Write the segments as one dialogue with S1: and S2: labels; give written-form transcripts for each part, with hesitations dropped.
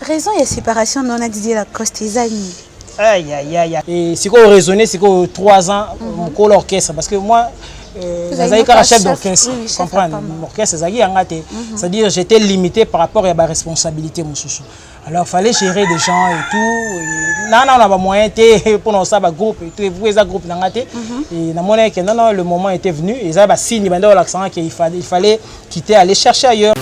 S1: Raison et séparation non a Didier Lacoste et Zani.
S2: Aïe, aïe, aïe. Et c'est quoi raisonner, c'est quoi 3 ans pour l'orchestre? Parce que moi, j'ai chef d'orchestre.
S1: Oui,
S2: comprendre l'orchestre, c'est-à-dire j'étais limité par rapport à ma responsabilité, mon chouchou. Alors il fallait gérer des gens et tout. Non, on a moyen pour nous ça groupe et tout. Et vous groupe et non, le moment était venu. Et ça va signe l'accent qu'il fallait quitter, aller chercher ailleurs.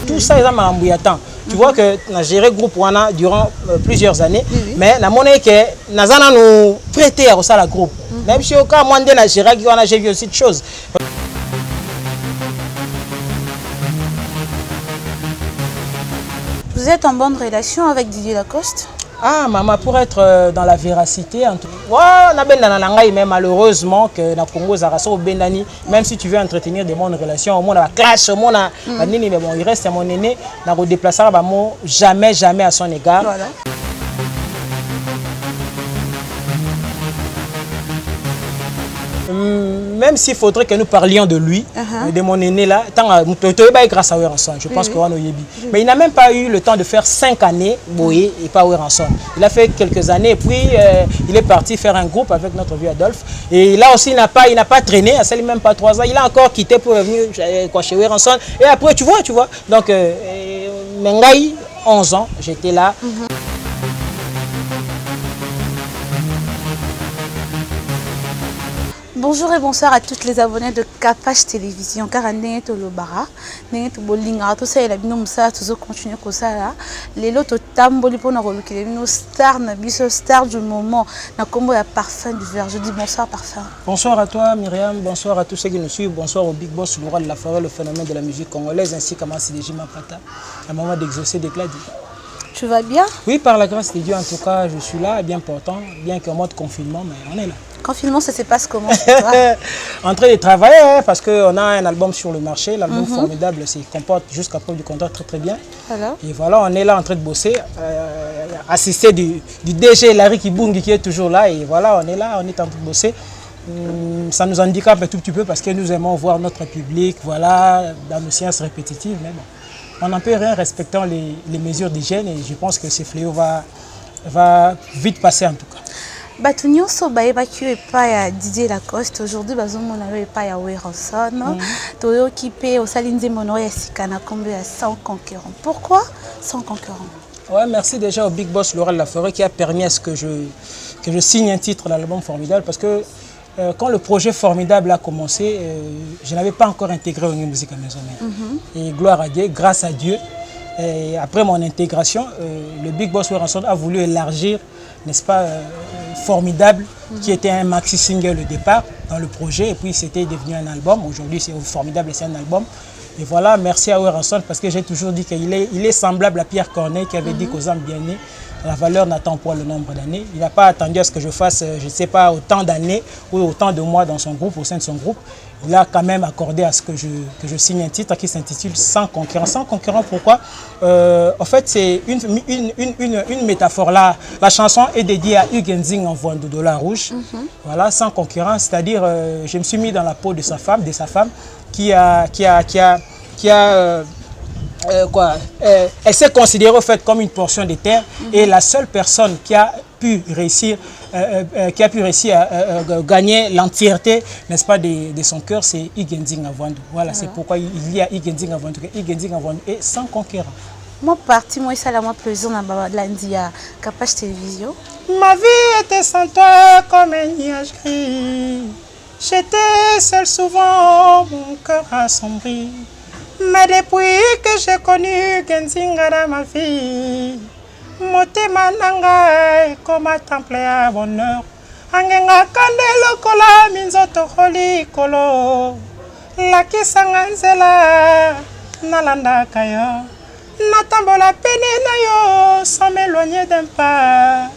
S2: Tout ça est dans attend. Tu vois que j'ai géré le groupe Wana durant plusieurs années, mais la monnaie que Nazana nous prêté à ça le groupe. Même si au cas moi de Nigeria qui a vu aussi de choses.
S1: Vous êtes en bonne relation avec Didier Lacoste?
S2: Ah, maman, pour être dans la véracité, en tout mais malheureusement que dans le Congo, même si tu veux entretenir des bonnes relations, au monde la clash, au monde mais bon, il reste mon aîné, dans le déplacement, jamais à son égard.
S1: Voilà.
S2: Même s'il faudrait que nous parlions de lui, de mon aîné là, grâce à Weranson, je pense que mais il n'a même pas eu le temps de faire 5 années, Boye et pas Weranson. Il a fait quelques années et puis il est parti faire un groupe avec notre vieux Adolphe. Et là aussi, il n'a pas traîné, ça fait même pas 3 ans. Il a encore quitté pour venir chez Weranson. Et après, tu vois. Donc, Mengaï, 11 ans, j'étais là.
S1: Bonjour et bonsoir à toutes les abonnés de Capache Télévision. Car on est au Lobara, on est au Bolinga, tout ça, il a bien nous ça, tout ça continue comme ça là. Les lots au tamboli pour nous reluquer, nos stars, nos stars du moment. Na combo ya parfum du verre. Je dis bonsoir parfum.
S2: Bonsoir à toi Myriam, bonsoir à tous ceux qui nous suivent, bonsoir au Big Boss, le roi de la forêt, le phénomène de la musique congolaise, ainsi qu'à Massidéji Mapata, un moment d'exaucer des cladis.
S1: Tu vas bien?
S2: Oui, par la grâce de Dieu, en tout cas, je suis là, bien portant, bien qu'en mode confinement, mais on est là.
S1: Confinement, ça se passe comment?
S2: En train de travailler, parce qu'on a un album sur le marché, l'album formidable, il comporte jusqu'à preuve du contrat très bien. Voilà. Et voilà, on est là en train de bosser, assisté du DG Larry Kibungi qui est toujours là, et voilà, on est là, on est en train de bosser. Ça nous handicape un tout petit peu parce que nous aimons voir notre public, voilà, dans nos séances répétitives, mais bon. On n'en peut rien respectant les mesures d'hygiène et je pense que ce fléau va vite passer en tout cas.
S1: Batunyo so ba évacué pas à Didier Lacoste aujourd'hui bazomo na yo pas ya Weranson toyo kipe au salinze mono ya sikana kombe ya 100 concurrents. Pourquoi 100 concurrents?
S2: Ouais, merci déjà au Big Boss Laurent Laforêt qui a permis à ce que je signe un titre dans l'album Formidable parce que quand le projet Formidable a commencé, je n'avais pas encore intégré au New Music à Maison. Et gloire à Dieu, grâce à Dieu, et après mon intégration, le Big Boss Weranson a voulu élargir, n'est-ce pas, Formidable, qui était un maxi single au départ dans le projet, et puis c'était devenu un album. Aujourd'hui, c'est Formidable, c'est un album. Et voilà, merci à Weranson parce que j'ai toujours dit qu'il est semblable à Pierre Corneille qui avait dit qu'aux âmes bien nées, la valeur n'attend pas le nombre d'années. Il n'a pas attendu à ce que je fasse, je ne sais pas, autant d'années ou autant de mois dans son groupe, au sein de son groupe. Il a quand même accordé à ce que je signe un titre qui s'intitule Sans concurrent. Sans concurrent, pourquoi? En fait, c'est une métaphore là. La chanson est dédiée à Hugues Nzing en voie de $, rouge. Voilà, sans concurrent, c'est-à-dire je me suis mis dans la peau de sa femme qui a elle s'est considérée au fait comme une portion de terre et la seule personne qui a pu réussir à gagner l'entièreté, n'est-ce pas, de son cœur, c'est Hugues Nzing Avouandou. Voilà, c'est pourquoi il y a Hugues Nzing Avouandou. Hugues Nzing Avouandou est sans concurrent.
S1: Moi parti, moi ça la moi plaisir dans lundi à Capache Télévision.
S2: Ma vie était sans toi comme un nuage gris. J'étais seul souvent, mon cœur assombri. Mais depuis que j'ai connu Genzinga dans ma vie, motema nanga comme un temple à bonheur. Angenga kande lokola minzoto holi kolo. Laki sanganzela nalanda kaya. Natambola pene na yo sans m'éloigner d'un pas.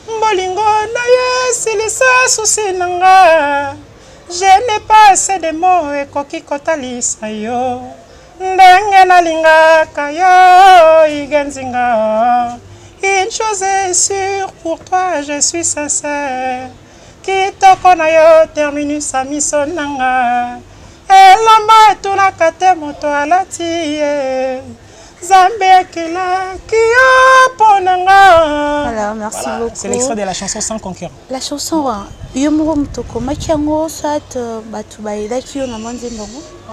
S2: Mbolingo na yo silisa souci nanga. Je n'ai pas assez de mots et koki kotalisa yo. Ndenge nalingaka yo Igenzinga. Une chose est sûre, pour toi je suis sincère. Kitoko na yo terminus à misonanga. elamba etunaka te moto alati Zambe akela kia ponanga.
S1: Voilà, merci beaucoup.
S2: C'est l'extrait de la chanson Sans conquérant.
S1: La chanson, Yomoro Mutoko Makiango, Sat, Batubaïda, qui on a demandé.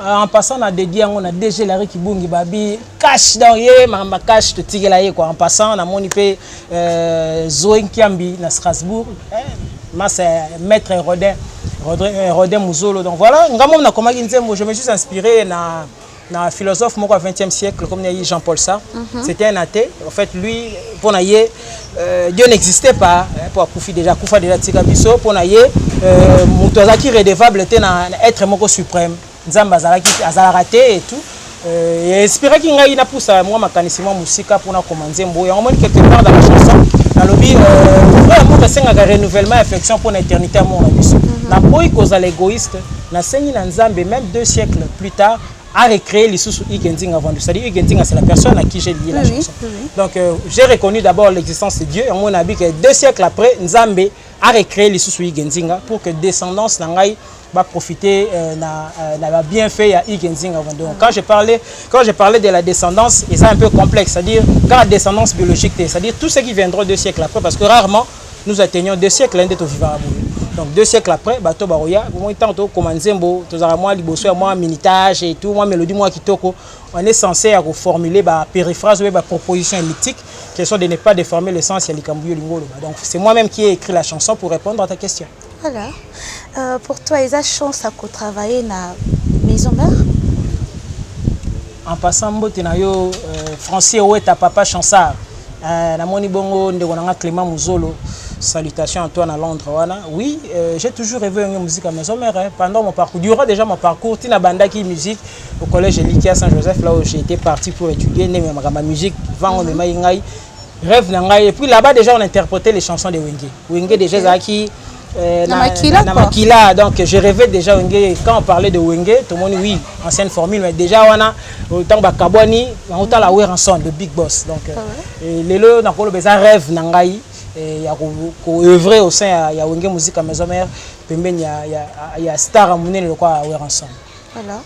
S2: En passant, on a dédié on a DG Larry Kibungi Babi, cash dans ye, ma cash te tigelaye quoi. En passant, on a monipe Zoé Kiambi na Strasbourg. Moi, c'est Maître Rodin Mouzolo. Donc voilà, je me suis inspiré na philosophe moko 20e siècle comme Jean-Paul Sartre. C'était un athée. En fait, lui, pour naïe, Dieu n'existait pas. Pour Koufa déjà Tikabiso, pour naïe, Moutozaki redevable était être moko suprême. Nzamba azalaraté et tout. Et espérer qu'il y ait poussé moi ma canissement musique pour na commencer mboya. On montre quelque part dans la chanson. Dans le but, vraiment que c'est un renouvellement affection pour l'éternité à mon avis. Na boy cause l'égoïste. Na sengi na Nzambe même 2 siècles plus tard. A recréé les sous Igendinga avant. C'est-à-dire Igendinga c'est la personne à qui j'ai lié la chanson. Donc j'ai reconnu d'abord l'existence de Dieu et mon avis que 2 siècles après Nzambe a recréé les sous Igendinga pour que descendance n'angaï va profiter n'a bien fait à Igendinga avant. Donc quand je parlais de la descendance, c'est un peu complexe, c'est-à-dire quand la descendance biologique, c'est-à-dire tout ce qui viendra 2 siècles après parce que rarement nous atteignons 2 siècles d'être vivant à bout. Donc 2 siècles après, bato baroya, moi tant to commencer mbo, to za moi liboso moi minitage et tout, moi mélodie moi kitoko, on est censé reformuler ba périphrase ou ba proposition elliptique, qui sont de ne pas déformer le sens ya likambuyo lingolo. Donc c'est moi-même qui ai écrit la chanson pour répondre à ta question.
S1: Voilà. Pour toi, il y a chance à travailler na maison mère.
S2: En passant mbote na yo Français ou ta papa Chansard. Na moni bongo ndeko na Clément Mouzolo. Salutations à toi à Londres. Oui, j'ai toujours rêvé de musique à maison mère. Pendant mon parcours, durant déjà mon parcours, Tina Bandaki musique au collège Elikia Saint-Joseph, là où j'étais parti pour étudier ma musique, rêve nangai. Et puis là-bas déjà on interprétait les chansons de Wenge. Wenge déjà Zaki.
S1: Namakila,
S2: donc j'ai rêvé déjà Wenge. Quand on parlait de Wenge, tout le monde oui, ancienne formule, mais déjà on a autant Bakabwani, autant la Weranson, le Big Boss. Donc les lots dans le besoin rêve nangai. Il y a œuvré au sein de Wenge Musique à maison mère, il y a Star à Mouné le quoi à Weranson.
S1: Voilà.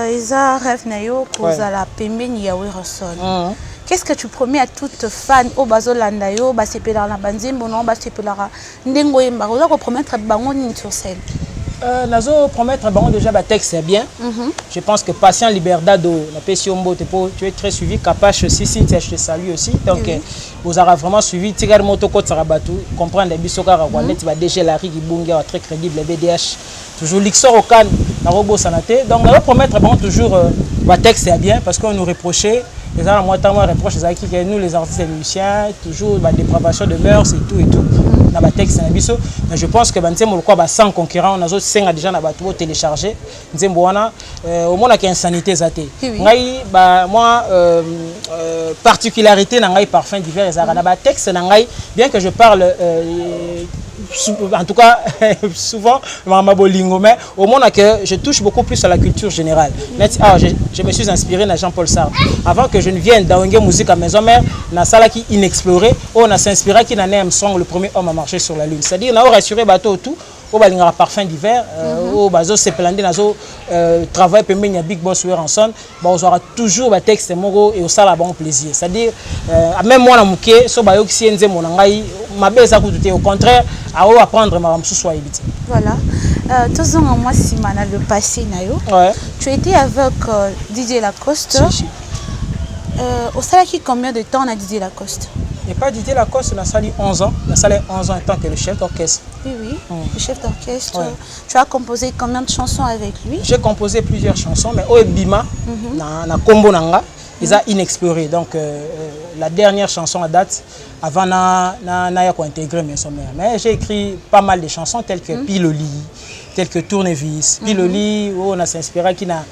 S1: Ils ont rêvé nayo pour la pembeni ya Weranson. Qu'est-ce que tu promets à toute fan au bazolanda yo ba sepela na banzimbo non ba sepela ndengo yemba ko promettre bango ni sur scène.
S2: Nazo promettre bon déjà ba texte c'est bien. Je pense que Patient Liberdado na Pesiombo tu es très suivi Capache aussi Cynthia je te salue aussi donc vous aurez vraiment suivi Tigar Motoko Tsarabatu comprendre bisoka Rwanda ba DG Larry Kibungi très crédible BDH toujours l'Ixor au Cannes na Robo Sanaté donc on va promettre bon toujours ba texte c'est bien parce qu'on nous reprochait les gens moi reproche que nous les artistes et musiciens toujours la dépravation de mœurs et tout dans ma texte na biso mais je pense que banzembo quoi ba sans concurrent on a senga déjà na bato télécharger nzembo wana au moins la insanité zaté ngai ba moi particularité na ngai parfum divers ezara na ba texte na ngai bien que je parle en tout cas souvent mais au moins que je touche beaucoup plus à la culture générale. Je me suis inspiré de Jean-Paul Sartre avant que je ne vienne dans Wenge Musique à maison mère na sala qui inexploré on a s'inspiré qui n'a nem song le premier homme à marcher sur la lune c'est-à-dire on a rassuré bateau tout au balinga parfum d'hiver au bazo se plander nazo travail pembeni ya Big Boss Weranson on aura toujours ba texte moko et au sala bon plaisir c'est-à-dire même moi na muké so ba yo ki nzembo na ngai mabeza ku tout au contraire à apprendre ma msusu ibiti.
S1: Voilà. Tous en moi Simana le passé nayo. Tu étais avec DJ Lacoste. Au salaki combien de temps on a DJ Lacoste?
S2: Il n'y a pas DJ Lacoste, on a sali 11 ans. On a sali 11 ans en tant que le chef d'orchestre.
S1: Oui. Le chef d'orchestre. Tu as composé combien de chansons avec lui?
S2: J'ai composé plusieurs chansons, mais au Bima, na Kombo Nanga, ils ont inexploré. Donc la dernière chanson à date, avant na intégré mes sommets. Mais j'ai écrit pas mal de chansons telles que Piloli, telles que Tournevis. Piloli, on a s'inspiré qui n'a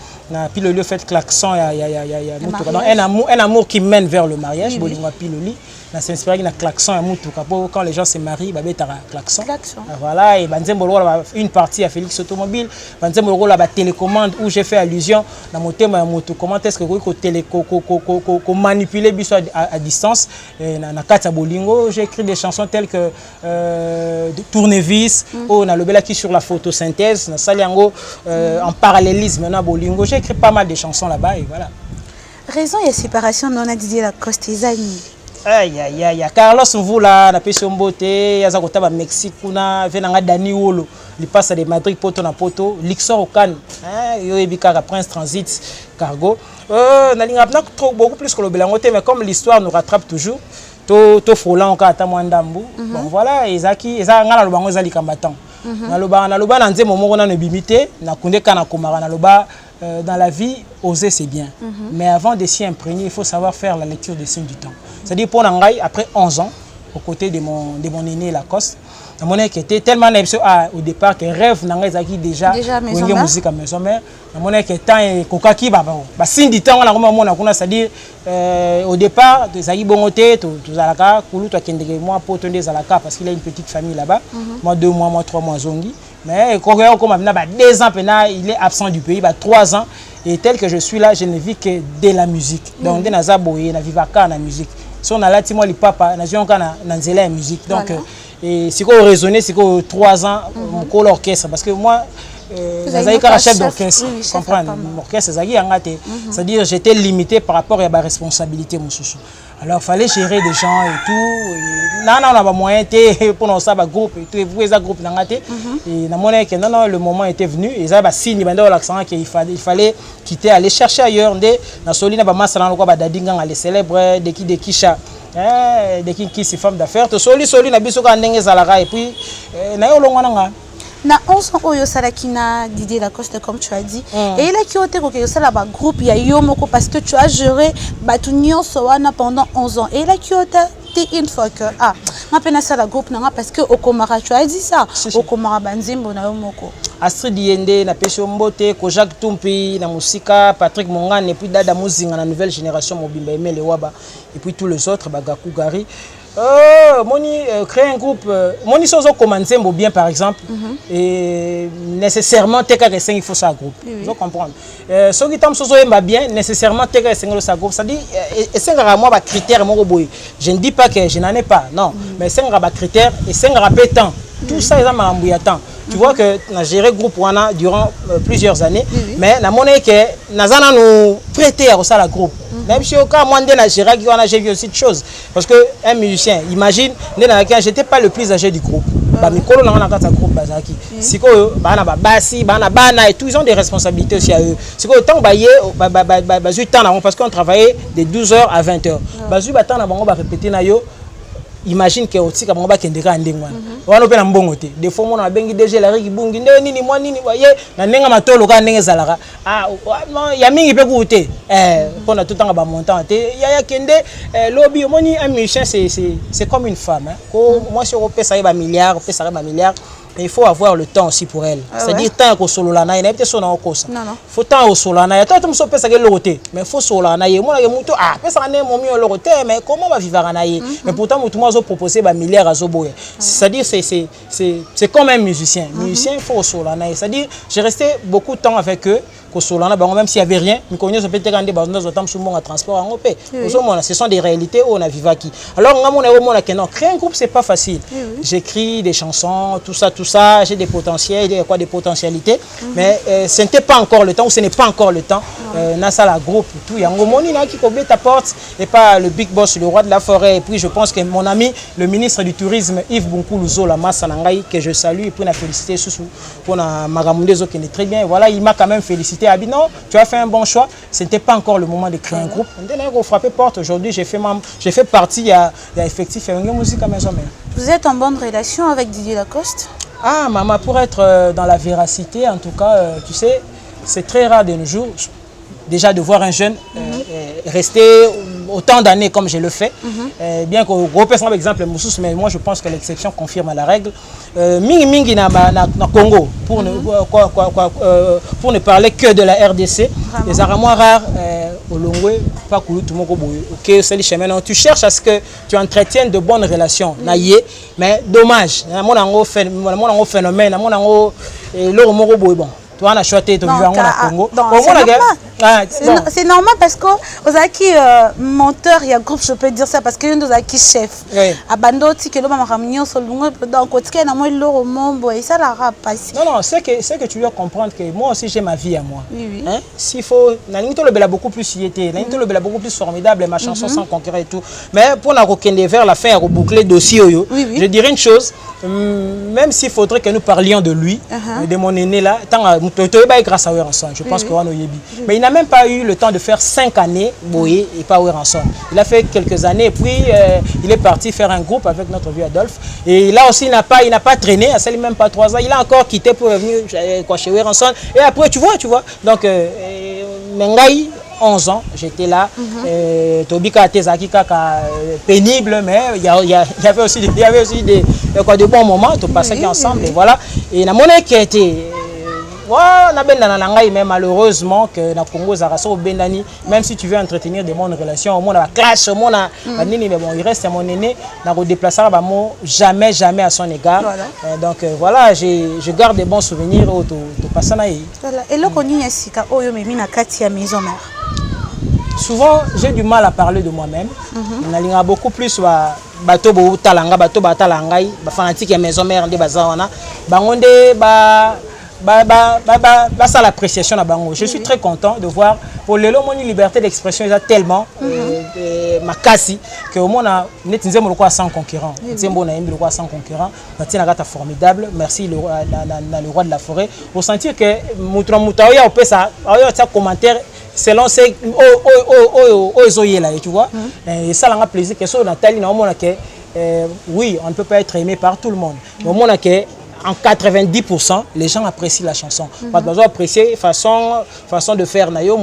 S2: Piloli fait klaxon, un amour qui mène vers le mariage, Bolingwa Piloli. na s'inspirer na klaxon à mutuka pour quand les gens se marient ba betara klaxon. Voilà, et banzembo une partie à Félix Automobile, banzembo la télécommande où j'ai fait allusion dans mon thème à moto comment est-ce que ko manipuler biso à distance na kata bolingo, j'ai écrit des chansons telles que Tournevis ou na lobela qui sur la photosynthèse na saliango en parallélisme na bolingo, j'ai écrit pas mal de chansons là-bas et voilà.
S1: Raison et séparation non a Didier Lacoste ezani.
S2: Aïe aïe aïe, Carlos Mvula na pesi mbote yaza kotaba Mexique kuna venanga Dani Wolo li passe de Madrid poto na poto Lixor Okan yo ebika Prince Transit Cargo na linga na trop beaucoup plus que le belango mais comme l'histoire nous rattrape toujours to fola encore ata mwandambu bon voilà ezaki ngana lobango ezali combattant na loba na nzemo moko na bimité na kunde kana komara na loba dans la vie, oser c'est bien. Mais avant de s'y imprégner, il faut savoir faire la lecture des signes du temps. C'est-à-dire pour Nangaï, après 11 ans, aux côtés de mon aîné Lacoste, mon qui était tellement au départ que rêve Nangaï Zaki déjà musique à maison mère. Mon qui était kokaki signe du temps c'est-à-dire au départ Zaki bongoté tout zalaka kulu to kendeke moi poto des zalaka parce qu'il a une petite famille là-bas. Moi 2 mois, moi 3 mois zongi. Mais comme maintenant 2 ans il est absent du pays, 3 ans et tel que je suis là, je ne vis que de la musique. Donc na zaboye na vivaka na musique. Si on a là ti moi li papa na zion kana na nzela la musique. Donc et c'est quoi raisonner c'est que 3 ans mon l'orchestre parce que moi Zaïka chef d'orchestre, comprendre l'orchestre c'est-à-dire j'étais limité par rapport à ma responsabilité mon chouchou. Alors fallait gérer des gens et tout. Non on a pas moyen pour nous ça groupe et tout et vous les groupe et na monnaie que non le moment était venu et ça signe banda l'accent qu'il fallait quitter aller chercher ailleurs ndé na solina ba masala ko ba dadinga les célèbres de kisha de qui c'est femme d'affaires to soli na biso ka ndenge zalaka et puis na yo longwana nga
S1: na 11 ans oyo salaki na Didier Lacoste comme tu as dit et là qui ote ko sala ba groupe ya yo moko parce que tu as géré batu nyonso wana pendant 11 ans et là qui ote une fois que ma pena sala groupe nanga parce que okomara tu as dit ça okomara banzimbo na yo moko
S2: Astrid Yende na Pesho Mbote ko Jacques Tumpi na Musika Patrick Mongane et puis Dada Muzinga na nouvelle génération Mobimba Emele Waba et puis tous les autres Bagaku Gari Moni créer un groupe Moni sozo commencer bien par exemple et nécessairement TK 5 il faut ça groupe vous comprendre ceux qui tam sozo aime bien nécessairement TK 5 ça groupe ça dit et 5 moi ba critère moko boy je ne dis pas que je n'en ai pas non mais 5 ba critère et 5 temps tout ça ils ont m'embouillé temps tu vois que na géré groupe wana durant plusieurs années mais na monnaie que nazana nous prêter à ça la groupe même si au cas moi na géré qui wana j'ai vu aussi de choses parce que un musicien imagine j'étais pas le plus âgé du groupe ba mikolo na kata groupe bazaki siko bana ba basi bana bana et tout ils ont des responsabilités aussi à eux siko tant baye bazu temps parce qu'on travaillait de 12h à 20h bazu ba temps na bango ba répéter na yo. Imagine que aussi comme on va kende ka ndengwa wana pe na mbongo te des fois mona bengi DG la riki bungi nde nini mwa nini waye na nenga matolo ka ndenge zalaka ya mingi pe ku te pona tout temps ba montant te ya kende lobby moni un musicien c'est comme une femme ko moi si on pesa ba milliard mais il faut avoir le temps aussi pour elle c'est-à-dire tant que solo la na ina peut sona okosa faut temps au solo na ya toi tu me so pesa ke lokote mais faut solo na ye mona ke muto pesa na mo mi lokote mais comment va vivre na ye mais pourtant muto mo zo proposer ba milliard à zoboye c'est-à-dire c'est comme un musicien il faut solo na c'est-à-dire j'ai resté beaucoup de temps avec eux même s'il n'y avait rien, ce sont des réalités où on a vivaki. Alors, créer un groupe, c'est pas facile. J'écris des chansons, tout ça, j'ai des potentiels, des potentialités, mais ce n'était pas encore le temps, ou ce n'est pas encore le temps. Nasa la groupe, tout. Il y a un moni qui couvre ta porte, et pas le big boss, le roi de la forêt. Et puis, je pense que mon ami, le ministre du Tourisme, Yves Bonkoulouzo, la masse que je salue, et puis, on a félicité pour Magamundezo qui est très bien. Voilà, il m'a quand même félicité. Non, tu as fait un bon choix. Ce n'était pas encore le moment de créer un groupe. On frappé porte aujourd'hui. J'ai fait partie. Il y a effectif. Il y a une musique à maison.
S1: Vous êtes en bonne relation avec Didier Lacoste?
S2: Ah, maman, pour être dans la véracité, en tout cas, tu sais, c'est très rare de nos jours. Déjà de voir un jeune rester autant d'années comme je le fais, bien qu'au gros par exemple, mais moi je pense que l'exception confirme la règle. Mingi na Congo, pour ne parler que de la RDC, les arts moins rares au longwe pas coulu tout mon boy. OK, c'est le chemin. Non, tu cherches à ce que tu entretiennes de bonnes relations. Mais dommage. Mon ango phénomène, mon ango le moko boy bon. Toi, on a choisi de vivre en Congo.
S1: C'est normal parce que aux acquis monteur, il y a groupe, je peux dire ça parce que nous acquis chef. Abandoti que l'homme a ramené sur le monde dans côté na moi l'euro mon et ça la rapace.
S2: Non, c'est que tu dois comprendre que moi aussi j'ai ma vie à moi.
S1: Oui.
S2: Hein? S'il faut, Nanito le bel beaucoup plus yété, Nanito le bel beaucoup plus formidable, ma chanson sans concurrent et tout. Mais pour la requender vers la fin à reboucler dossier je dirais une chose, même s'il faudrait que nous parlions de lui, de mon aîné là, grâce à Weranson, je pense que mais il n'a même pas eu le temps de faire 5 années Boye et pas Weranson. Il a fait quelques années et puis il est parti faire un groupe avec notre vieux Adolphe. Et là aussi il n'a pas traîné, ça fait même pas 3 ans. Il a encore quitté pour revenir chez Weranson. Et après tu vois. Donc Mengai 11 ans, j'étais là. Tobika Tezaki Kaka pénible, mais il y avait aussi de bons moments, tout passé ensemble. Et voilà. Et la monnaie qui a été mais malheureusement que na Congo Zaraso Bendani, même si tu veux entretenir des bonnes relations, au monde la clash, au monde mais bon, il reste mon aîné, n'a redéplacé jamais à son égard. Donc voilà, je garde des bons souvenirs au passé.
S1: Et là qu'on y a oyo memi na kati ya maison mère.
S2: Souvent, j'ai du mal à parler de moi-même. On a beaucoup plus bateau talanga, bateau batalangai, fanatique ya maison mère de bazawana, bangonde ça l'appréciation à Bango. Je suis très content de voir pour le mon liberté d'expression est tellement ma casse que au moins net nzembo le quoi sans concurrent. Nzembo na yembi le quoi sans concurrent. Matina gata formidable. Merci le roi de la forêt. Pour sentir que mutra mutaoya opé ça commentaire selon ces là tu vois. Et ça l'a plaisir que sur Nathalie na omona que oui, on ne peut pas être aimé par tout le monde. Mais au moins que en 90%, les gens apprécient la chanson. Pas besoin d'apprécier façon de faire nayo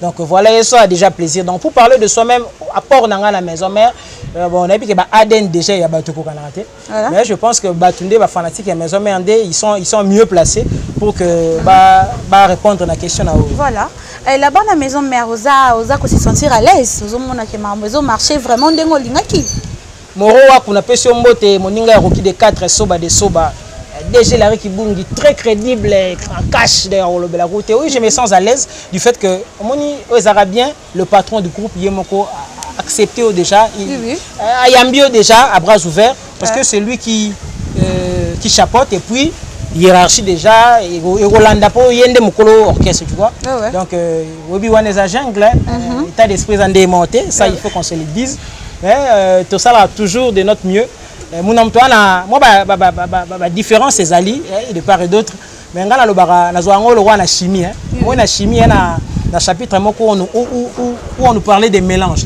S2: donc voilà, ça a déjà plaisir. Donc pour parler de soi-même, apport dans la maison mère, bon, on a vu que Aden déjà il y a battu pour Canada. Mais je pense que Batunde ba fanatique et maison mère ils sont mieux placés pour que répondre à la question là.
S1: Voilà. Là-bas la maison mère osa ko se sentir à l'aise, ozomona que ma maison marché vraiment ndengo lingaki.
S2: Moro kuna pesi mbote moninga ya roki de 4 soba de soba DG Larry Kibungi très crédible en cash de la route. Oui, je me sens à l'aise du fait que moni aux arabiens le patron du groupe Yemoko a accepté déjà Ayambio déjà à bras ouverts parce que c'est lui qui chapeaute et puis hiérarchie déjà et Rolanda po yende mokolo orchestre tu vois. Donc Obi Waneza jungle état d'esprit en démonté, ça il faut qu'on se le dise. Mais tout ça là toujours de notre mieux. Moi différence c'est ali de part et d'autre. Mais ngana lo bara na zoango le roi na chimie moi na chimie na chapitre où on nous parlait des mélanges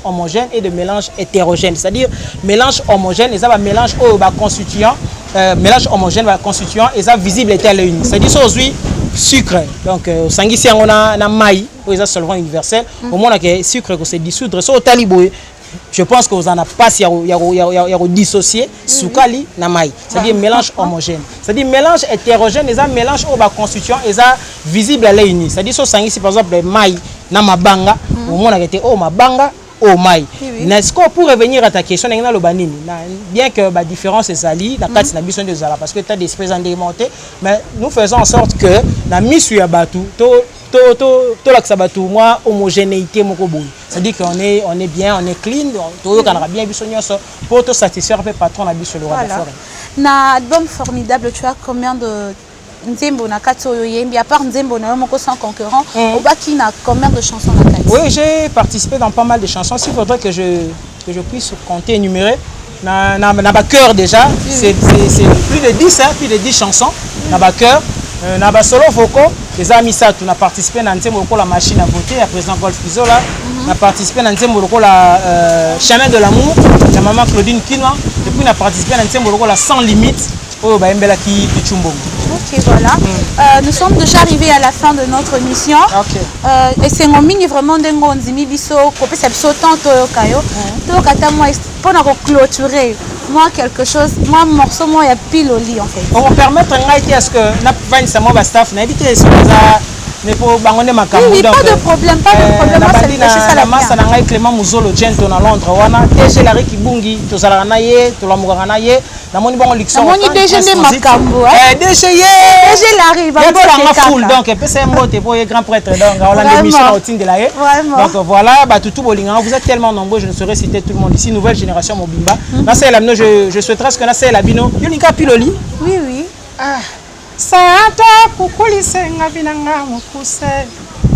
S2: homogènes et de mélanges hétérogènes, c'est-à-dire mélange homogène et ça va mélange constituant mélange homogène va constituant et ça visible et tel uni, c'est-à-dire aujourd'hui sucre donc sangisi on a na mai ou ça solvant universel au moins que sucre que c'est dissoudre so taliboé. Je pense que vous en avez pas si y a dissocié soukali na mai, c'est-à-dire mélange homogène, c'est-à-dire mélange hétérogène et ça mélange au constituant et ça visible à l'œil uni, c'est-à-dire so sangisi par exemple mai na mabanga au moins que oh mabanga oh mai. N'est-ce que pour revenir à ta question na lo banini bien que la différence est sali la carte na biso de zala parce que tu as des esprits en démonté mais nous faisons en sorte que la mise sur batu moi homogénéité moko boy, c'est-à-dire qu'on est bien, on est clean, on bien pour te satisfaire le patron na biso le roi de la forêt.
S1: Na album formidable, tu as combien de Nzembo na kato yembi à part Nzembo na moko sans concurrent, Obaki na combien de chansons na kati?
S2: Oui, j'ai participé dans pas mal de chansons, s'il faudrait que je puisse compter énumérer. Na cœur déjà, c'est plus de 10 chansons na cœur. Na solo vocaux, les amis ça tu as participé dans la machine à voter à président Golf Pizola, on a participé dans la chemin de l'amour, la maman Claudine Kinoa, et puis on a participé dans la sans limite au Baembela qui Chumbo.
S1: Ok, voilà. Nous sommes déjà arrivés à la fin de notre émission. Et c'est un mini vraiment dengo nzimi biso kopé ça biso tant kayo. Donc à moi pour clôturer moi quelque chose, moi morceau moi il y a pile au lit en fait.
S2: On va permettre à ce que n'a pas nécessairement staff n'a dit que mais pour bangoner ma caméra.
S1: Oui, pas de problème, pas de problème.
S2: Moi, c'est la masse à Clément Mouzolo, Gento, à Londres. Wana, TG Larry Kibungi, Tozalanaye, Tolamuganaye, Namoni bon Luxon.
S1: Namoni DG de Makambo.
S2: DG
S1: Larry,
S2: va faire full, donc, c'est un mot pour les grands prêtres. Donc, on a l'émission au Tine de la Haye. Donc, voilà, tout Bolinga. Vous êtes tellement nombreux, je ne saurais citer tout le monde ici. Nouvelle génération Mobimba. Là, c'est la je souhaiterais ce que là, c'est la bino. Yonika Piloli.
S1: Oui, oui.
S2: Santa kukulise ngabinanga mukuse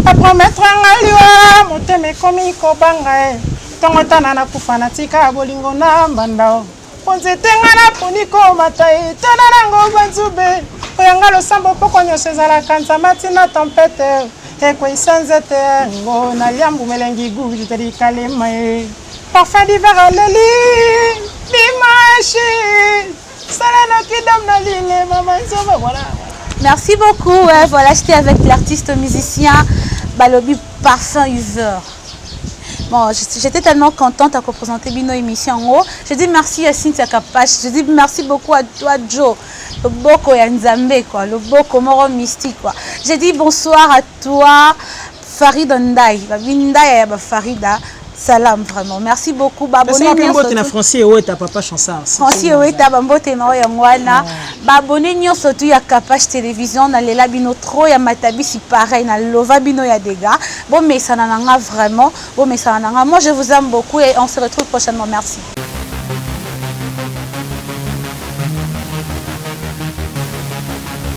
S2: aprometre ngaliwa moteme komi kobanga tongotana na kufanatika bolingo na mbandao ponzete ngana puniko matai tana nango banzube oyanga losambo poko nyose zala kanza matina tempete ekwe isanzete ngo na liambu melengi gubi teri kalema parfum d'hiver leli dimanche.
S1: Merci beaucoup. Ouais, voilà, j'étais avec l'artiste musicien Balobi Parfum Uver. Bon, j'étais tellement contente à représenter Bino émission en haut. Je dis merci à Cynthia Kapache. Je dis merci beaucoup à toi, Joe. Le Boko Yanzambe, quoi. Le Boko Moro Mystique, quoi. Je dis bonsoir à toi, Farid Ndai. Ndai Farida. Salam, vraiment. Merci beaucoup.
S2: Abonnez-vous à Francis et ta papa Chansard.
S1: Francis et ta bambote no yangwana. Abonnez-vous surtout à Kapache Télévision. Na lela bino trop ya matabi si pareil na lova bino ya dégâts. Bon mais ça n'en a vraiment. Bon mais ça n'en a. Moi je vous aime beaucoup et on se retrouve prochainement. Merci.